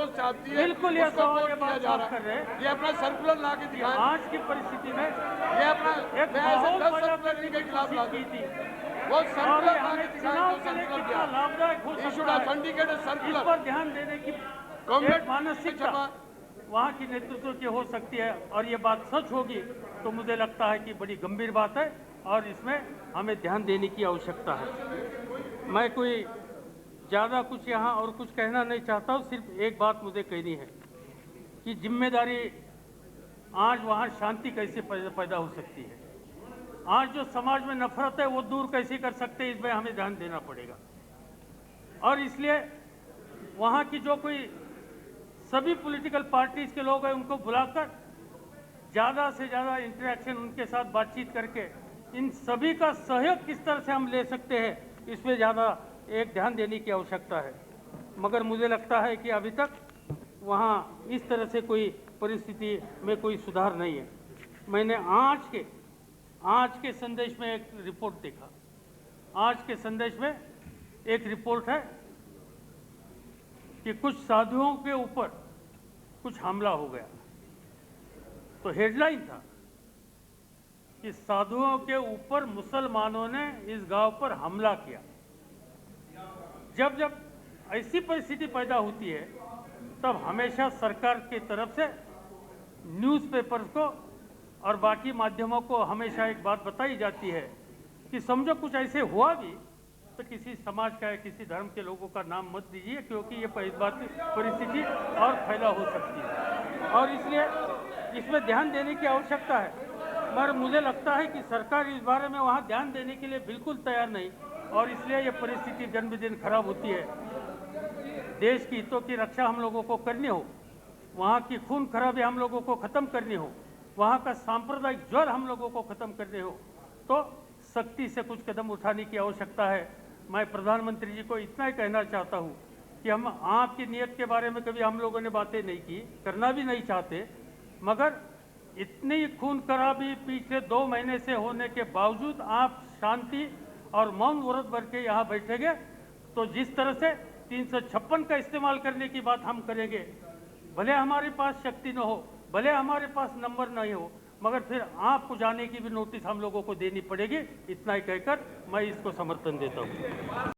चाहती है, बिल्कुल ये उसको सवाल वोट ये दिया बात जा आप रहा कर रहे है। हैं। ये अपना सर्कुलर ला के दिखाएं। आज की परिस्थिति में ये अपना एक मैं ऐसे माहौल 10 पैदा सर्कुलर करने इनके की खिलाफ ला कोशिश की थी वो और सर्कुलर ये ला हमें के दिखाएं, चुनाव जो के लिए सर्कुलर कितना दिया। लाभदायक हो He should सकता है, authenticate a इस circular. पर ध्यान देने की Government एक मानसिकता वहाँ की नेतृत्व की हो सकती है और ये बात सच होगी तो मुझे लगता है कि बड़ी गंभीर बात है और इसमें हमें ध्यान देने की आवश्यकता है। मैं कोई ज़्यादा कुछ यहाँ और कुछ कहना नहीं चाहता हूँ, सिर्फ एक बात मुझे कहनी है कि जिम्मेदारी आज वहाँ शांति कैसे पैदा हो सकती है, आज जो समाज में नफरत है वो दूर कैसे कर सकते हैं, इसमें हमें ध्यान देना पड़ेगा। और इसलिए वहाँ की जो कोई सभी पॉलिटिकल पार्टीज के लोग हैं उनको बुलाकर ज़्यादा से ज़्यादा इंटरेक्शन उनके साथ बातचीत करके इन सभी का सहयोग किस तरह से हम ले सकते हैं इस पर ज़्यादा एक ध्यान देने की आवश्यकता है। मगर मुझे लगता है कि अभी तक वहाँ इस तरह से कोई परिस्थिति में कोई सुधार नहीं है। मैंने आज के संदेश में एक रिपोर्ट देखा। आज के संदेश में एक रिपोर्ट है कि कुछ साधुओं के ऊपर कुछ हमला हो गया। तो हेडलाइन था कि साधुओं के ऊपर मुसलमानों ने इस गांव पर हमला किया। जब जब ऐसी परिस्थिति पैदा होती है तब हमेशा सरकार की तरफ से न्यूज़पेपर्स को और बाकी माध्यमों को हमेशा एक बात बताई जाती है कि समझो कुछ ऐसे हुआ भी तो किसी समाज का या किसी धर्म के लोगों का नाम मत दीजिए, क्योंकि ये परिस्थिति और फैला हो सकती है और इसलिए इसमें ध्यान देने की आवश्यकता है। मगर मुझे लगता है कि सरकार इस बारे में वहाँ ध्यान देने के लिए बिल्कुल तैयार नहीं और इसलिए ये परिस्थिति दिन ब दिन खराब होती है। देश की हितों की रक्षा हम लोगों को करनी हो, वहाँ की खून खराबी हम लोगों को ख़त्म करनी हो, वहाँ का सांप्रदायिक ज्वर हम लोगों को ख़त्म करने हो तो सख्ती से कुछ कदम उठाने की आवश्यकता है। मैं प्रधानमंत्री जी को इतना ही कहना चाहता हूँ कि हम आपकी नीयत के बारे में कभी हम लोगों ने बातें नहीं की, करना भी नहीं चाहते, मगर इतनी खून खराबी पिछले 2 महीने से होने के बावजूद आप शांति और मौन व्रत भर के यहाँ बैठेंगे तो जिस तरह से 356 का इस्तेमाल करने की बात हम करेंगे, भले हमारे पास शक्ति न हो, भले हमारे पास नंबर नहीं हो, मगर फिर आपको जाने की भी नोटिस हम लोगों को देनी पड़ेगी। इतना ही कहकर मैं इसको समर्थन देता हूँ।